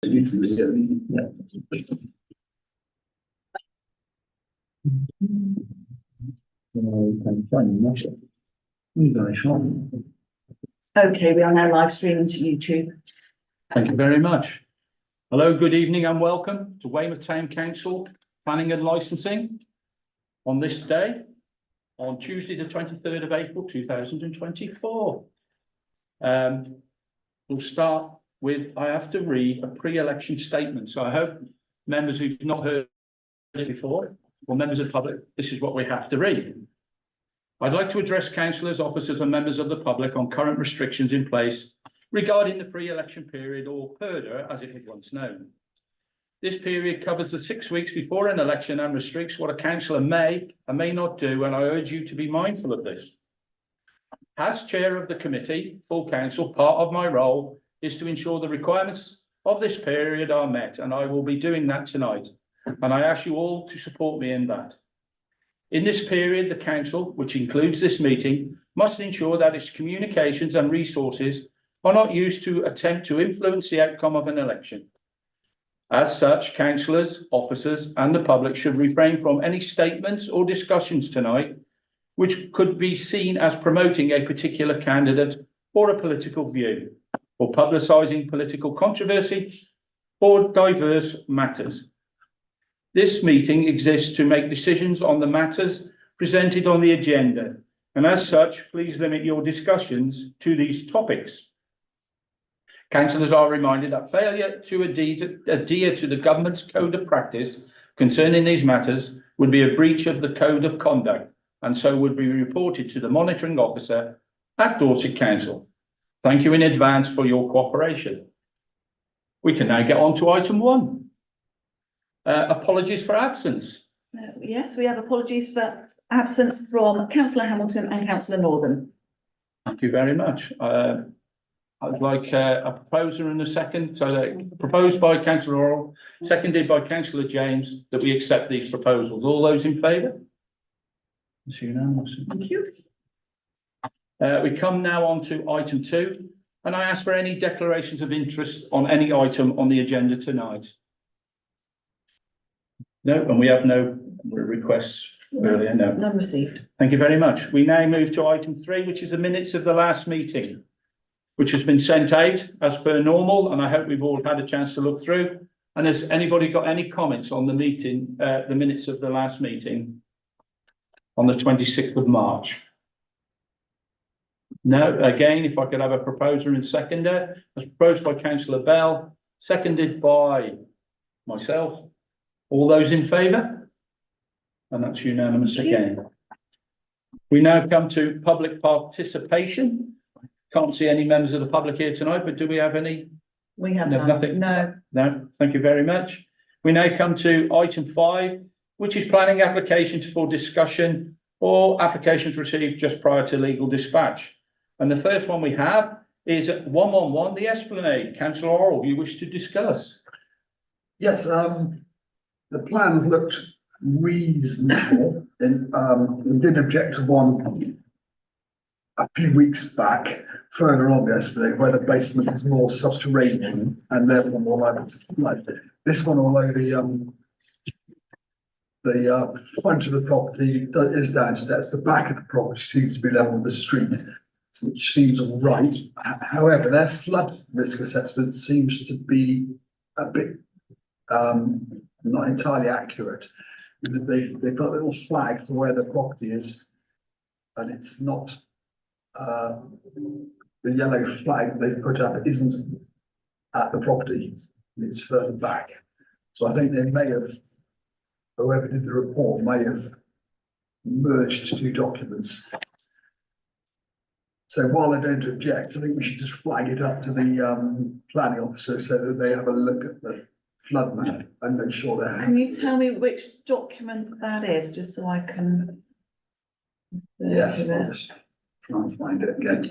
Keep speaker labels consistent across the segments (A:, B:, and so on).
A: Okay, we are now live streaming to YouTube.
B: Thank you very much. Hello, good evening and welcome to Weymouth Town Council Planning and Licensing on this day, on Tuesday the 23rd of April 2024. We'll start with, I have to read a pre-election statement. So I hope members who've not heard it before, or members of the public, this is what we have to read. I'd like to address councillors, officers and members of the public on current restrictions in place regarding the pre-election period, or PERDA as it was once known. This period covers the 6 weeks before an election and restricts what a councillor may and may not do, and I urge you to be mindful of this. As chair of the committee, full council, part of my role is to ensure the requirements of this period are met, and I will be doing that tonight, and I ask you all to support me in that. In this period, the council, which includes this meeting, must ensure that its communications and resources are not used to attempt to influence the outcome of an election. As such, councillors, officers and the public should refrain from any statements or discussions tonight which could be seen as promoting a particular candidate or a political view, or publicising political controversy or diverse matters. This meeting exists to make decisions on the matters presented on the agenda, and as such, please limit your discussions to these topics. Councillors are reminded that failure to adhere to the government's code of practice concerning these matters would be a breach of the code of conduct, and so would be reported to the monitoring officer at Dorset Council. Thank you in advance for your cooperation. We can now get on to item 1. Apologies for absence.
A: Yes, we have apologies for absence from Councillor Hamilton and Councillor Northern.
B: Thank you very much. I'd like a proposer and a second. So proposed by Councillor Orrell, seconded by Councillor James, that we accept these proposals. All those in favour? It's unanimous.
A: Thank you.
B: We come now on to item 2, and I ask for any declarations of interest on any item on the agenda tonight. No, and we have no requests earlier. No.
A: None received.
B: Thank you very much. We now move to item 3, which is the minutes of the last meeting, which has been sent out as per normal, and I hope we've all had a chance to look through. And has anybody got any comments on the meeting, the minutes of the last meeting on the 26th of March? No. Again, if I could have a proposer and seconder, as proposed by Councillor Bell, seconded by myself. All those in favour? And that's unanimous again. We now come to public participation. Can't see any members of the public here tonight, but do we have any?
A: We have
B: nothing.
A: No.
B: No, thank you very much. We now come to item 5, which is planning applications for discussion or applications received just prior to legal dispatch. And the first one we have is 111, the Esplanade. Councillor Orrell, you wish to discuss?
C: Yes, the plans looked reasonable. We did object to one a few weeks back, further on the Esplanade, where the basement is more subterranean and therefore more likely to flood. This one, although the front of the property is downstairs, the back of the property seems to be level with the street, which seems all right. However, their flood risk assessment seems to be a bit not entirely accurate. They've got a little flag for where the property is, and it's not the yellow flag they've put up isn't at the property, it's further back. So I think they may have, whoever did the report may have merged 2 documents. So while I don't object, I think we should just flag it up to the planning officer so that they have a look at the flood map and make sure they're happy.
A: Can you tell me which document that is, just so I can?
C: Yes, I'll just try and find it again.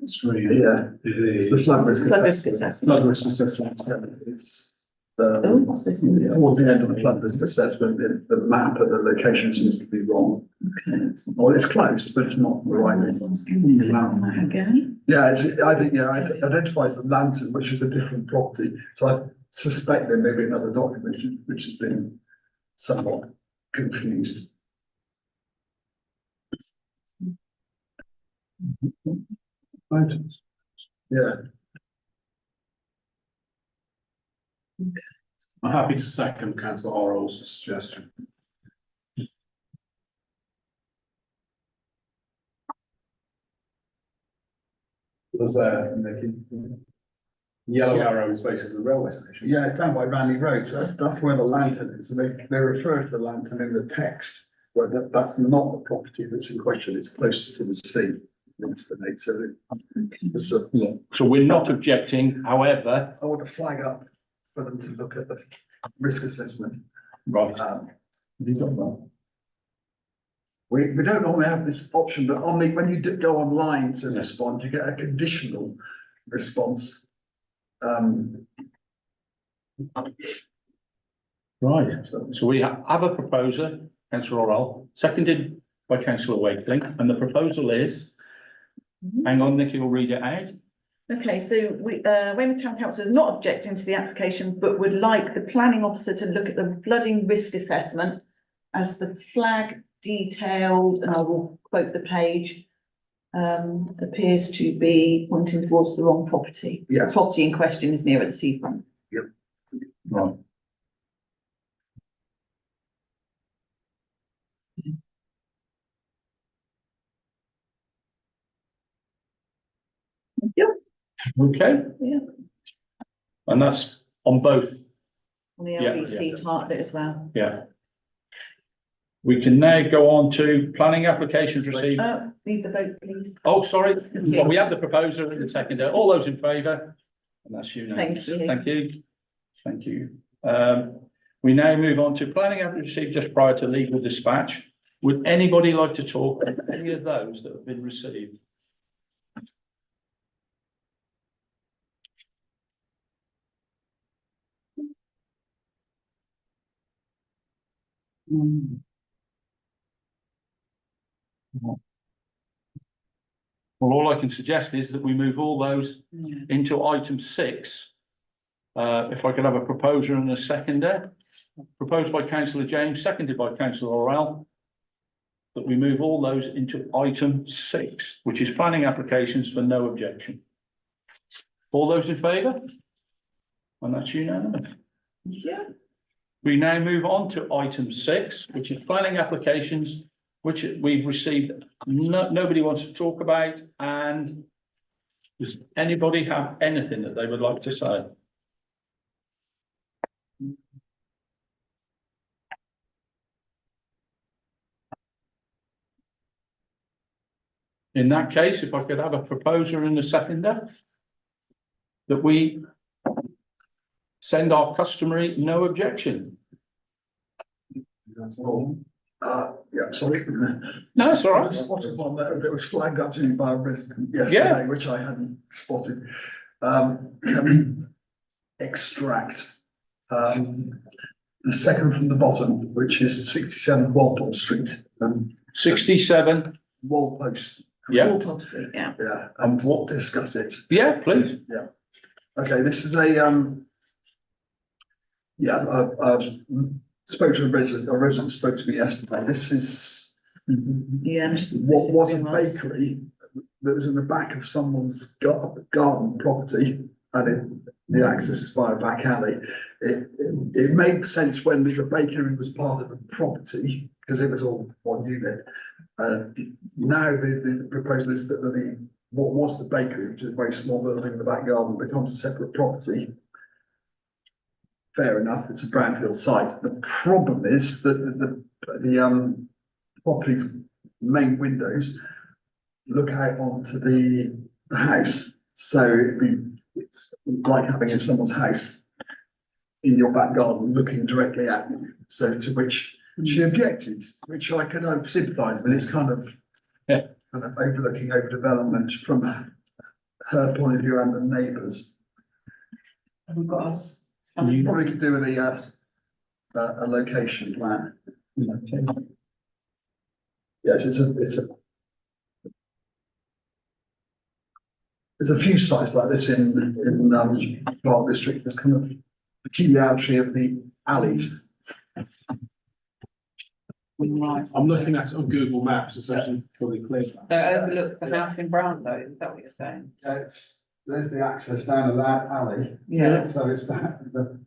D: It's really,
C: Yeah, it's the flood risk
A: Flood risk
C: assessment.
A: assessment.
D: flood risk assessment.
C: It's
A: Oh, what's this?
C: towards the end of the flood risk assessment, the map of the location seems to be wrong.
A: Okay.
C: Well, it's close, but it's not the right.
A: This one's going to be on that again.
C: Yeah, I think, it identifies the lantern, which is a different property. So suspect there may be another document which has been somewhat confused. Yeah,
D: I'm happy to second councillor Orrell's suggestion. Was there, yellow
C: Yeah.
D: arrow is basically the railway station.
C: yeah, it's down by Ranley Road, so that's where the lantern is, and they refer to the lantern in the text. Well, that's not the property that's in question, it's closer to the sea. So
B: So we're not objecting, however,
C: I want to flag up for them to look at the risk assessment.
B: right,
C: Um,
B: have you got that?
C: we don't normally have this option, but when you go online to
B: Yeah.
C: respond, you get a conditional response.
B: Right, so we have a proposer, councillor Orrell, seconded by councillor Wakeling, and the proposal is, hang on, Nikki will read it out.
A: Okay, so Weymouth Town Council is not objecting to the application, but would like the planning officer to look at the flooding risk assessment as the flag detailed, and I will quote the page, appears to be pointing towards the wrong property.
C: Yes.
A: The property in question is near at the seafront.
B: Right.
A: Yep.
B: Okay.
A: Yeah.
B: And that's on both,
A: On the
B: Yeah,
A: LBC part of it as well.
B: yeah. We can now go on to planning applications received.
A: Need the vote, please.
B: Oh, sorry, well, we have the proposer and the seconder, all those in favour? And that's unanimous.
A: Thank you.
B: Thank you. Thank you. We now move on to planning applications received just prior to legal dispatch. Would anybody like to talk on any of those that have been received? Well, all I can suggest is that we move all those into item 6. If I could have a proposer and a seconder, proposed by councillor James, seconded by councillor Orrell, that we move all those into item 6, which is planning applications for no objection. All those in favour? And that's unanimous.
A: Yeah.
B: We now move on to item 6, which is planning applications, which we've received, nobody wants to talk about, and does anybody have anything that they would like to say? In that case, if I could have a proposer and a seconder, that we send our customary no objection.
C: Yeah, sorry.
B: No, it's all
C: I
B: right.
C: spotted one that was flagged up to me by a resident yesterday,
B: Yeah.
C: which I hadn't spotted. Can we extract the second from the bottom, which is 67 Walpole Street,
B: 67,
C: Walpost.
B: yeah,
A: Walpole Street, yeah.
C: Yeah,
B: And
C: and
B: what-
C: discuss it.
B: yeah, please.
C: Okay, this is I spoke to a resident spoke to me yesterday. This is
A: Yeah. I'm just-
C: what was a bakery that was in the back of someone's garden property, and the access is via a back alley. It made sense when the bakery was part of the property, because it was all one unit. Now the proposal is that what was the bakery, which is a very small building in the back garden, becomes a separate property. Fair enough, it's a brownfield site. The problem is that the property's main windows look out onto the house. So it's like having in someone's house in your back garden looking directly at you. So to which she objected, which I can sympathise, but it's kind of overlooking overdevelopment from her point of view and the neighbours.
A: We've got
C: You probably could do with a location plan. Yes, there's a few sites like this in Park District. There's kind of peculiarity of the alleys.
E: Right.
D: I'm looking at it on Google Maps, it's actually fully clear.
E: So overlook the house in Brownlow, is that what you're saying?
C: There's the access down to that alley.
E: Yeah.
C: So it's the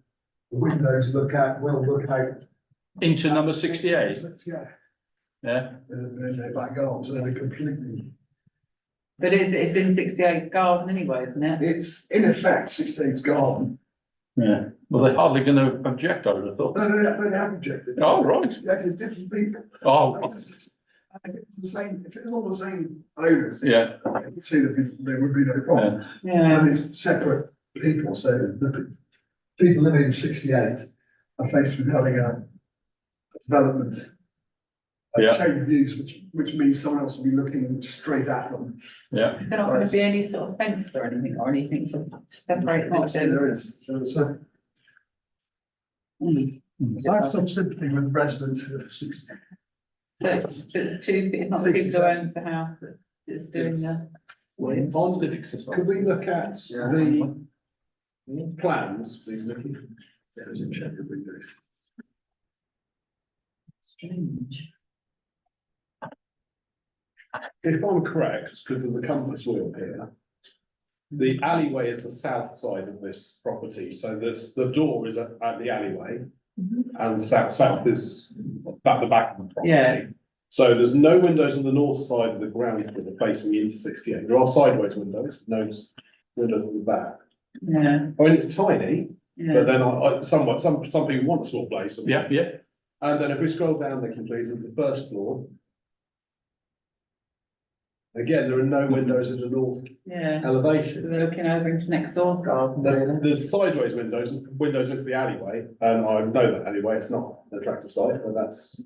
C: windows will look out.
B: Into number 68,
C: Yeah,
B: yeah,
C: in their back garden, so they're completely,
E: But it's in 68's garden anyway, isn't it?
C: it's in effect 16's garden.
B: yeah. Well, they're hardly going to object, I would have thought.
C: No, they have objected.
B: Oh, right.
C: Yeah, it's different people.
B: Oh,
C: I think it's the same, if it's all the same owners.
B: yeah,
C: I can see that there would be no problem.
B: yeah,
E: Yeah.
C: And it's separate people, so the people living in 68 are faced with having a development.
B: Yeah.
C: A change of views, which means someone else will be looking straight at them.
B: yeah.
E: Is there not gonna be any sort of fence or anything to separate
C: I
E: that?
C: see there is, so
E: Mm.
C: I have some sympathy with residents of 60.
E: So it's not the people who owns the house that's doing the.
B: Civic society.
D: Could we look at
C: Yeah.
D: the plans, please, Nicky?
C: There's a check of windows.
E: Strange.
D: If I'm correct, because there's a compass wheel here. The alleyway is the south side of this property, so the door is at the alleyway. And south is at the back of the property.
E: Yeah.
D: So there's no windows on the north side of the ground floor facing into 68. There are sideways windows, no windows on the back.
E: Yeah,
D: I mean, it's tiny, but
E: yeah.
D: then some people want a small place.
B: Yeah, yeah,
D: And then if we scroll down, they can please, at the first floor. Again, there are no windows in the north
E: Yeah. So
D: elevation.
E: they're looking over into next door's garden, really.
D: There's sideways windows, windows into the alleyway, and I know that alleyway, it's not an attractive site, but that's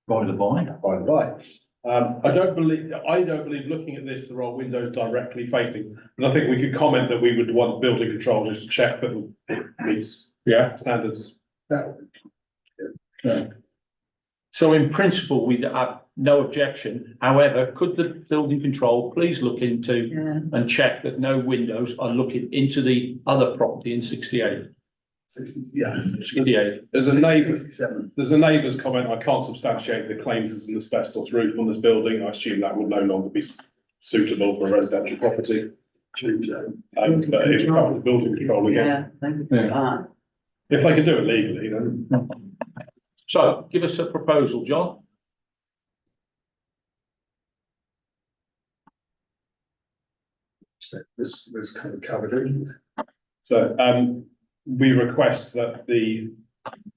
B: by the by.
D: by the by. I don't believe looking at this, there are windows directly facing, but I think we could comment that we would want building control just to check that it meets
B: Yeah.
D: standards.
C: That,
B: Yeah. So in principle, we'd have no objection. However, could the building control please look into
E: Yeah.
B: and check that no windows are looking into the other property in 68?
C: 60, yeah.
B: 68.
D: There's a neighbour,
C: 67.
D: there's a neighbour's comment, I can't substantiate the claims there's an asbestos roof on this building, I assume that would no longer be suitable for a residential property. But if we come to building control again,
E: Yeah, thank you for that.
D: if they can do it legally, then.
B: So give us a proposal, John.
C: So this kind of covered it.
D: So, we request that the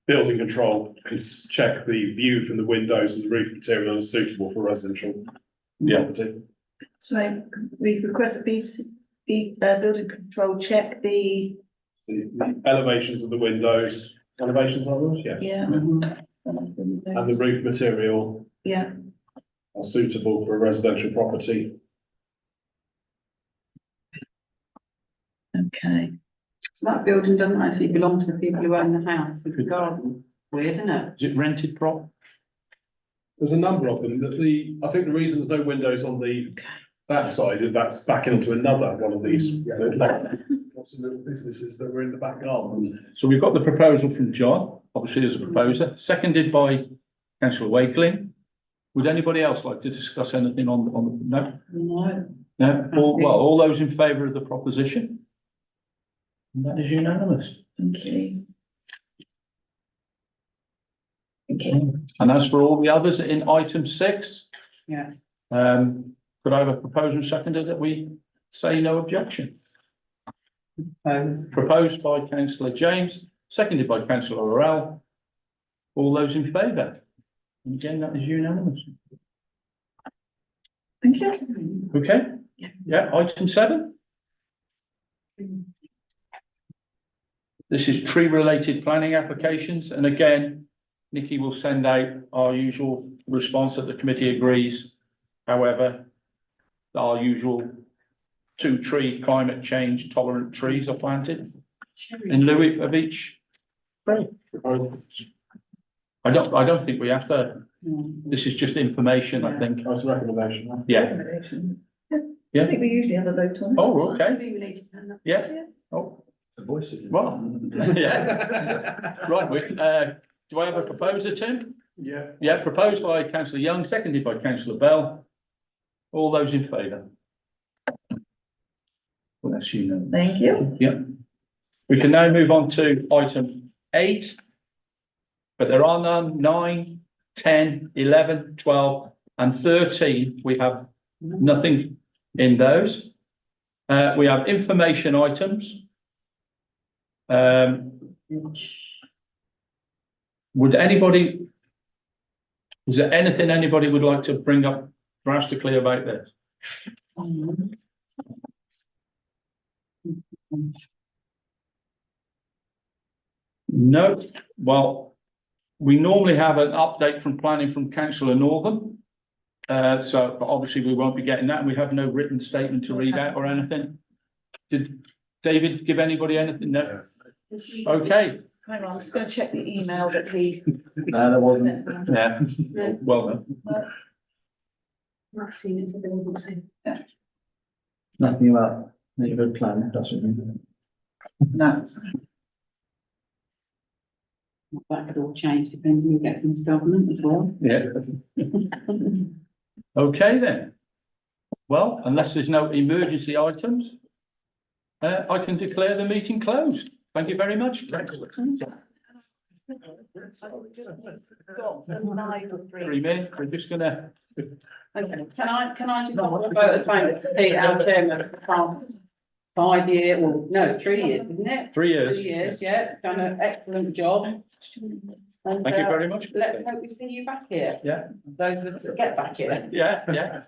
D: building control can check the view from the windows and the roof material is suitable for residential.
B: Yeah.
D: property.
A: So we request the building control check
D: The elevations of the windows, elevations are those, yes.
A: yeah.
E: Mhm.
D: And the roof material
A: Yeah,
D: are suitable for a residential property.
A: okay.
E: So that building doesn't actually belong to the people who own the house with the garden. Weird, isn't it?
B: Is it rented prop?
D: There's a number of them, I think the reason there's no windows on that side is that's back into another one of these.
C: Lots of little businesses that were in the back garden.
B: So we've got the proposal from John, obviously as a proposer, seconded by councillor Wakeling. Would anybody else like to discuss anything on, no?
E: No.
B: No, all those in favour of the proposition? And that is unanimous.
A: Thank you.
B: And as for all the others in item 6,
E: Yeah.
B: could I have a proposal seconded that we say no objection? Proposed by councillor James, seconded by councillor Laurel. All those in favour? And again, that is unanimous.
A: Thank you.
B: Okay, yeah, item 7. This is tree-related planning applications, and again, Nikki will send out our usual response that the committee agrees. However, our usual 2 tree climate change tolerant trees are planted in lieu of each tree. I don't think we have to, this is just information, I think.
D: That's a recommendation.
B: Yeah,
A: Recommendation.
B: Yeah.
A: I think we usually have a vote on it.
B: oh, okay, yeah, oh,
C: The voice of.
B: Well, yeah. Right, do I have a proposer, Tim?
C: Yeah.
B: Yeah, proposed by councillor Young, seconded by councillor Bell. All those in favour? Well, that's unanimous.
A: Thank you.
B: Yeah. We can now move on to item 8. But there are none, 9, 10, 11, 12 and 13. We have nothing in those. We have information items. Would anybody, is there anything anybody would like to bring up drastically about this? No, well, we normally have an update from planning from councillor Northern. So but obviously we won't be getting that, and we have no written statement to read out or anything. Did David give anybody anything? No. Okay.
A: Hang on, I'm just going to check the email that he.
C: No, there wasn't.
B: Yeah. Well done.
E: I've seen it, so they wouldn't say.
C: Nothing about neighbourhood plan, that's what we mean.
A: No.
E: That could all change depending who gets into government as well.
B: Yeah. Okay then. Well, unless there's no emergency items, I can declare the meeting closed. Thank you very much. Three men, we're just gonna.
E: Okay, can I just vote a time, Pete, our chairman, for the past 5 years, or no, 3 years, isn't it?
B: 3 years.
E: 3 years, yeah, done an excellent job. And,
B: Thank you very much.
E: let's hope we see you back here,
B: Yeah,
E: those of us that get back here.
B: yeah, yeah.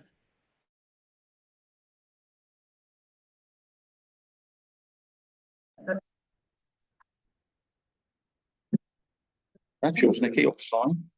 B: That's yours, Nicky, or sign.